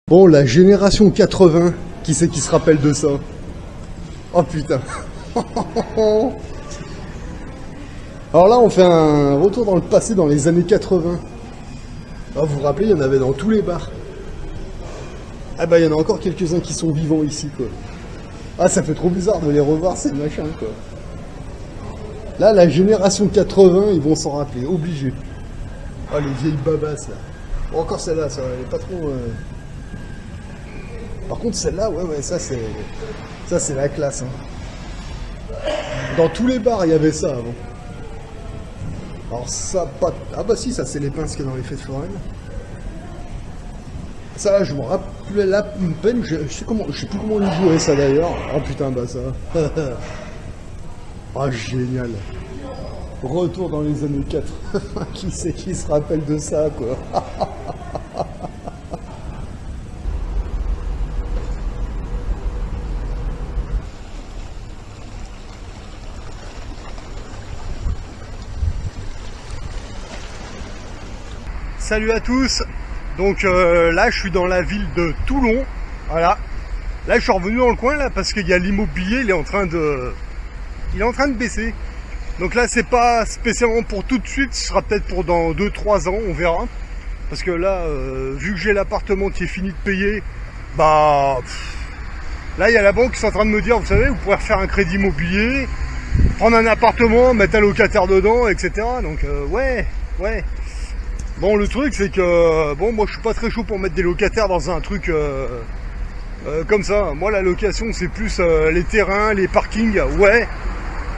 Bon, la génération 80, qui c'est qui se rappelle de ça? Oh putain. Alors là, on fait un retour dans le passé, dans les années 80. Ah, vous vous rappelez, il y en avait dans tous les bars. Ah bah, il y en a encore quelques-uns qui sont vivants ici, quoi. Ah, ça fait trop bizarre de les revoir, ces machins, quoi. Là, la génération 80, ils vont s'en rappeler, obligé. Ah, les vieilles babasses, là. Bon, encore celle-là, ça, elle est pas trop... Par contre, celle-là, ouais, ça, c'est la classe, hein. Dans tous les bars, il y avait ça, avant. Alors ça, pas... Ah bah si, ça, c'est les pinces qu'il y a dans les fêtes foraines. Ça, là, je me rappelle là, une peine, je sais plus comment on jouait, ça, d'ailleurs. Oh putain, bah ça... Ah, génial. Retour dans les années 80. Qui c'est qui se rappelle de ça, quoi? Salut à tous. Donc là, je suis dans la ville de Toulon. Voilà. Là, je suis revenu dans le coin là parce qu'il y a l'immobilier, il est en train de baisser. Donc là, c'est pas spécialement pour tout de suite, ce sera peut-être pour dans 2-3 ans, on verra. Parce que là, vu que j'ai l'appartement qui est fini de payer, bah là, il y a la banque qui est en train de me dire, vous savez, vous pourrez refaire un crédit immobilier, prendre un appartement, mettre un locataire dedans, etc. Donc ouais. Bon, le truc, c'est que, bon, moi, je suis pas très chaud pour mettre des locataires dans un truc comme ça. Moi, la location, c'est plus les terrains, les parkings, ouais.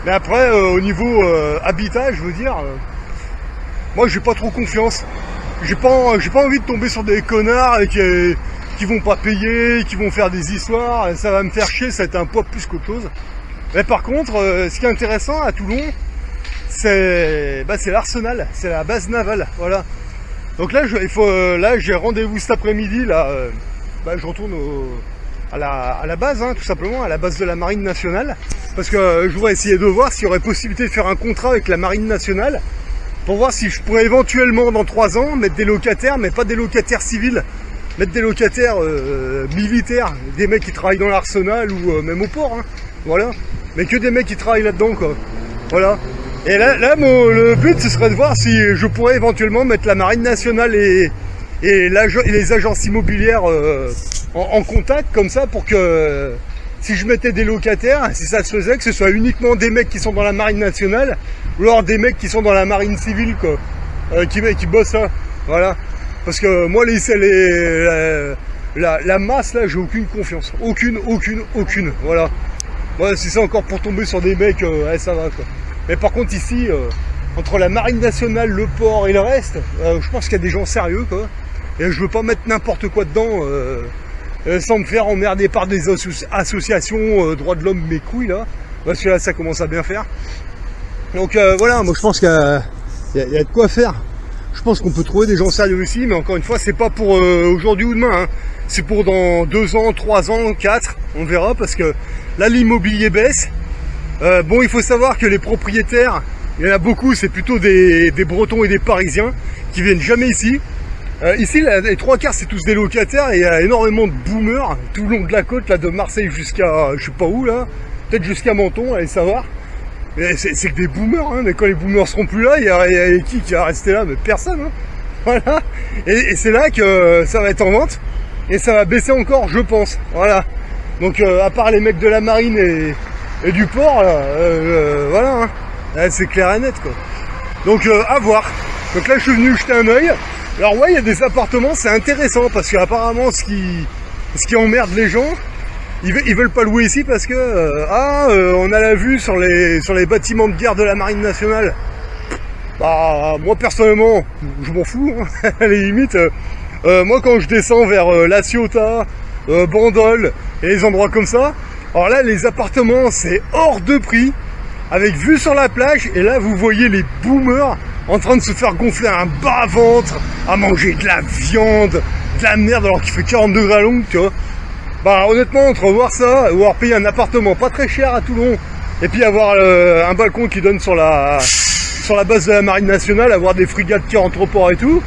Mais après, au niveau habitat, je veux dire, moi, j'ai pas trop confiance. J'ai pas envie de tomber sur des connards qui vont pas payer, qui vont faire des histoires. Ça va me faire chier, ça va être un poids plus qu'autre chose. Mais par contre, ce qui est intéressant à Toulon, c'est l'Arsenal, c'est la base navale, voilà. Donc là, j'ai rendez-vous cet après-midi, là, je retourne à la base, hein, tout simplement, à la base de la Marine Nationale, parce que je voudrais essayer de voir s'il y aurait possibilité de faire un contrat avec la Marine Nationale, pour voir si je pourrais éventuellement, dans 3 ans, mettre des locataires, mais pas des locataires civils, mettre des locataires militaires, des mecs qui travaillent dans l'Arsenal ou même au port, hein, voilà, mais que des mecs qui travaillent là-dedans, quoi, voilà. Et là le but, ce serait de voir si je pourrais éventuellement mettre la Marine Nationale et les agences immobilières en contact, comme ça, pour que si je mettais des locataires, si ça se faisait, que ce soit uniquement des mecs qui sont dans la Marine Nationale, ou alors des mecs qui sont dans la Marine Civile, quoi, qui bossent ça, voilà. Parce que moi, la masse, là, j'ai aucune confiance. Aucune, voilà. Ouais, si c'est encore pour tomber sur des mecs, ouais, ça va, quoi. Mais par contre ici, entre la Marine Nationale, le port et le reste, je pense qu'il y a des gens sérieux, quoi. Et je veux pas mettre n'importe quoi dedans, sans me faire emmerder par des associations droits de l'homme, mes couilles, là. Parce que là, ça commence à bien faire. Donc voilà, moi je pense qu'il y a de quoi faire. Je pense qu'on peut trouver des gens sérieux ici, mais encore une fois, c'est pas pour aujourd'hui ou demain, hein. C'est pour dans 2 ans, 3 ans, 4, on verra, parce que là, l'immobilier baisse. Bon, il faut savoir que les propriétaires, il y en a beaucoup, c'est plutôt des Bretons et des Parisiens qui viennent jamais ici. Ici, les 3/4, c'est tous des locataires et il y a énormément de boomers tout le long de la côte, là, de Marseille jusqu'à, je sais pas où, là, peut-être jusqu'à Menton, allez savoir. C'est que des boomers, hein, mais quand les boomers seront plus là, il y a qui va rester là? Mais personne, hein. Voilà. Et c'est là que ça va être en vente et ça va baisser encore, je pense. Voilà. Donc, à part les mecs de la marine et du port, là, voilà, hein. Là, c'est clair et net, quoi. Donc à voir. Donc là, je suis venu jeter un œil. Alors ouais, il y a des appartements, c'est intéressant parce qu'apparemment, ce qui emmerde les gens, ils veulent pas louer ici parce que on a la vue sur les bâtiments de guerre de la Marine Nationale. Bah moi personnellement, je m'en fous, hein, à la limite. Moi, quand je descends vers La Ciotat, Bandol et les endroits comme ça. Alors là, les appartements, c'est hors de prix, avec vue sur la plage, et là, vous voyez les boomers en train de se faire gonfler un bas-ventre, à manger de la viande, de la merde, alors qu'il fait 40 degrés à l'ombre, tu vois. Bah, honnêtement, entre voir ça, ou avoir payé un appartement pas très cher à Toulon, et puis avoir un balcon qui donne sur la base de la Marine Nationale, avoir des frégates qui rentrent au port et tout,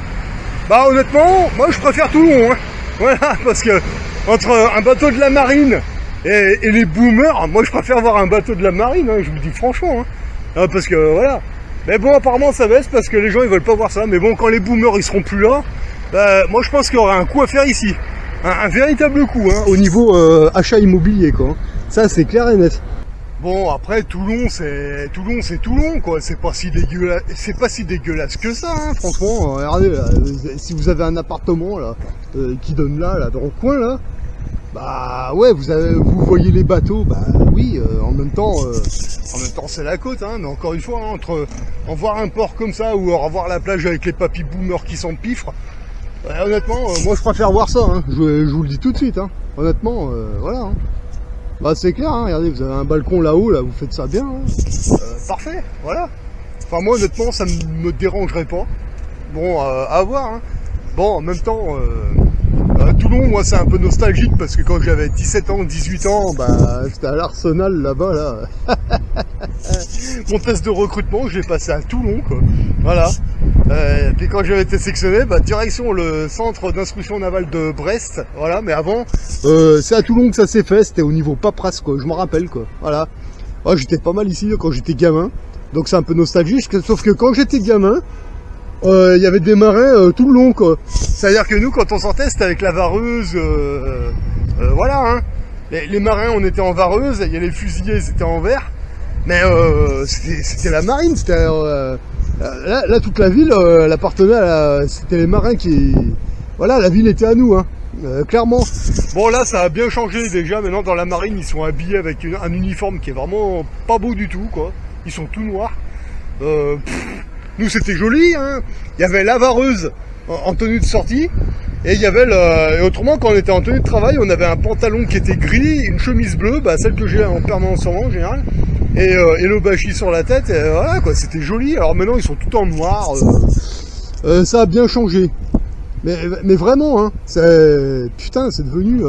bah, honnêtement, moi, je préfère Toulon, hein. Voilà, parce que entre un bateau de la marine et les boomers, moi je préfère voir un bateau de la marine, hein, je vous dis franchement. Hein, parce que voilà. Mais bon, apparemment ça baisse parce que les gens ils veulent pas voir ça. Mais bon, quand les boomers ils seront plus là, moi je pense qu'il y aura un coup à faire ici. Un véritable coup, hein, au niveau achat immobilier, quoi. Ça c'est clair et net. Bon, après Toulon c'est Toulon, quoi. C'est pas si dégueulasse que ça, hein, franchement. Regardez, là, si vous avez un appartement là qui donne là dans le coin là, bah ouais, vous voyez les bateaux, bah oui, en même temps c'est la côte, hein, mais encore une fois, hein, entre en voir un port comme ça ou revoir la plage avec les papis boomers qui s'empiffrent, honnêtement, moi je préfère voir ça, hein, je vous le dis tout de suite, hein, honnêtement, voilà. Hein. Bah c'est clair, hein, regardez, vous avez un balcon là-haut, là, vous faites ça bien, hein. Parfait, voilà. Enfin moi honnêtement ça ne me dérangerait pas. Bon, à voir, hein. Bon, en même temps, Toulon, moi c'est un peu nostalgique parce que quand j'avais 17 ans, 18 ans, bah c'était à l'Arsenal là-bas, là. Mon test de recrutement, je l'ai passé à Toulon, quoi. Voilà. Puis quand j'avais été sélectionné, bah direction le centre d'instruction navale de Brest, voilà, mais avant, c'est à Toulon que ça s'est fait, c'était au niveau paperasse, quoi, je m'en rappelle, quoi, voilà. Oh, j'étais pas mal ici quand j'étais gamin, donc c'est un peu nostalgique, sauf que quand j'étais gamin, il y avait des marins tout le long, quoi. C'est-à-dire que nous, quand on sortait, c'était avec la vareuse, voilà, hein. Les marins, on était en vareuse, il y a les fusiliers, c'était en verre, mais c'était la marine, c'était... là, toute la ville, elle appartenait c'était les marins qui... Voilà, la ville était à nous, hein, clairement. Bon, là, ça a bien changé déjà, maintenant, dans la marine, ils sont habillés avec un uniforme qui est vraiment pas beau du tout, quoi. Ils sont tout noirs. Nous c'était joli, hein. Il y avait la vareuse en tenue de sortie, et il y avait et autrement quand on était en tenue de travail, on avait un pantalon qui était gris, une chemise bleue, bah, celle que j'ai en permanence sur moi en général, et le bâchi sur la tête, et voilà quoi, c'était joli. Alors maintenant ils sont tout en noir, ça a bien changé. Mais vraiment, hein, putain, c'est devenu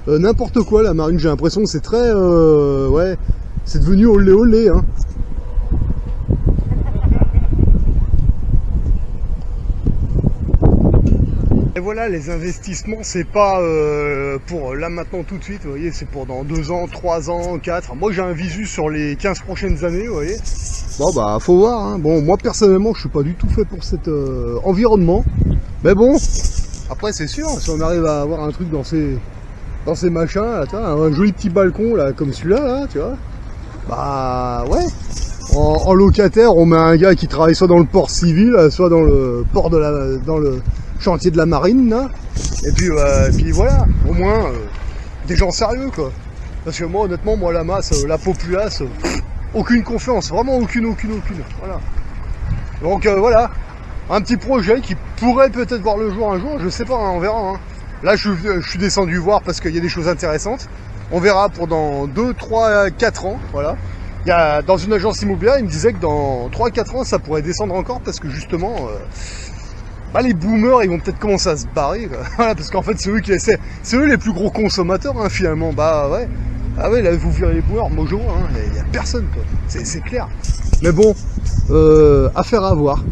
n'importe quoi la marine, j'ai l'impression que c'est très, ouais, c'est devenu olé olé, hein. Et voilà, les investissements, c'est pas pour là maintenant tout de suite, vous voyez, c'est pour dans 2 ans, 3 ans, 4. Moi j'ai un visu sur les 15 prochaines années, vous voyez. Bon bah faut voir, hein. Bon moi personnellement je suis pas du tout fait pour cet environnement. Mais bon, après c'est sûr, si on arrive à avoir un truc dans ces machins, là, un joli petit balcon là comme celui-là, là, tu vois. Bah ouais. En locataire, on met un gars qui travaille soit dans le port civil, soit dans le port dans le chantier de la marine, là. Et puis voilà, au moins des gens sérieux, quoi. Parce que moi, honnêtement, moi la masse, la populace, aucune confiance, vraiment aucune. Voilà. Donc voilà, un petit projet qui pourrait peut-être voir le jour un jour, je sais pas, hein, on verra. Hein. Là, je suis descendu voir parce qu'il y a des choses intéressantes. On verra pour dans 2, 3, 4 ans, voilà. Il y a, dans une agence immobilière, il me disait que dans 3-4 ans, ça pourrait descendre encore parce que justement, bah, les boomers, ils vont peut-être commencer à se barrer. Quoi. Voilà, parce qu'en fait, c'est eux les plus gros consommateurs, hein, finalement. Bah ouais. Ah ouais, là, vous verrez les boomers, moi je vois, hein, il n'y a personne, quoi. C'est clair. Mais bon, affaire à voir.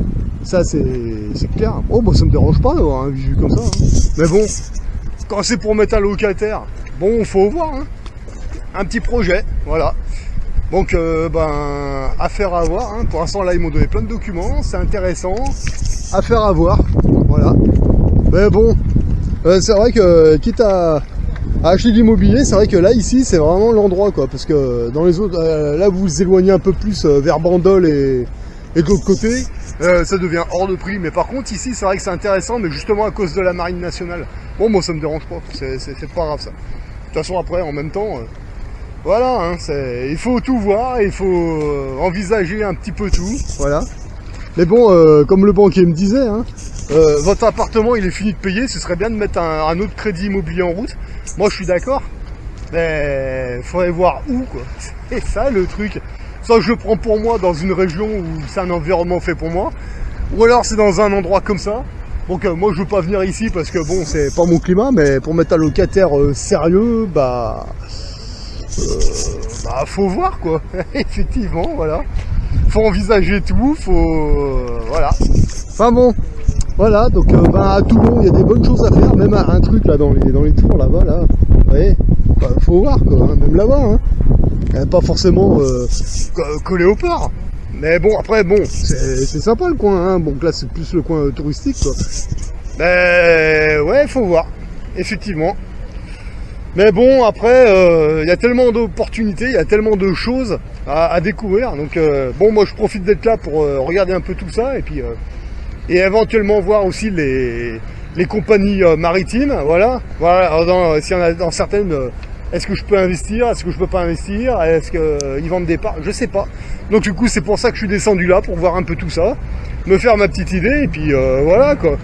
Ça, c'est clair. Oh, bah, ça me dérange pas d'avoir un visu comme ça. Hein. Mais bon, quand c'est pour mettre un locataire, bon, faut voir. Hein. Un petit projet, voilà. Donc, affaire à voir. Hein. Pour l'instant, là, ils m'ont donné plein de documents. C'est intéressant. Affaire à voir. Voilà. Mais bon, c'est vrai que, quitte à acheter de l'immobilier, c'est vrai que là, ici, c'est vraiment l'endroit, quoi. Parce que dans les autres, là, vous vous éloignez un peu plus vers Bandol et de l'autre côté, ça devient hors de prix. Mais par contre, ici, c'est vrai que c'est intéressant, mais justement à cause de la marine nationale. Bon, moi, ça me dérange pas. C'est pas grave, ça. De toute façon, après, en même temps... Voilà, hein, il faut tout voir, il faut envisager un petit peu tout, voilà. Mais bon, comme le banquier me disait, hein, votre appartement il est fini de payer, ce serait bien de mettre un autre crédit immobilier en route. Moi je suis d'accord, mais il faudrait voir où, quoi. C'est ça le truc. Soit je le prends pour moi dans une région où c'est un environnement fait pour moi, ou alors c'est dans un endroit comme ça. Donc moi je veux pas venir ici parce que bon, c'est pas mon climat, mais pour mettre un locataire sérieux, faut voir, quoi. Effectivement, voilà. Faut envisager tout, faut... voilà. Enfin bon, Voilà, donc à Toulon, il y a des bonnes choses à faire, même un truc là dans les tours là-bas, là. Vous voyez, faut voir quoi, hein, même là-bas, hein. Pas forcément collé au port. Mais bon, après, bon, c'est sympa le coin, hein. Bon, là, c'est plus le coin touristique, quoi. Mais ouais, faut voir, effectivement. Mais bon, après, il y a tellement d'opportunités, il y a tellement de choses à découvrir. Donc, bon, moi, je profite d'être là pour regarder un peu tout ça, et puis et éventuellement voir aussi les compagnies maritimes, voilà. S'il y en a dans certaines, est-ce que je peux investir, est-ce que je peux pas investir, est-ce qu'ils vendent des parts, je sais pas. Donc du coup, c'est pour ça que je suis descendu là, pour voir un peu tout ça, me faire ma petite idée, et puis voilà quoi.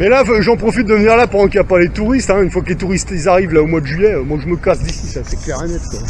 Mais là, j'en profite de venir là pendant qu'il n'y a pas les touristes, hein. Une fois que les touristes ils arrivent là au mois de juillet, moi je me casse d'ici, ça c'est clair et net quoi.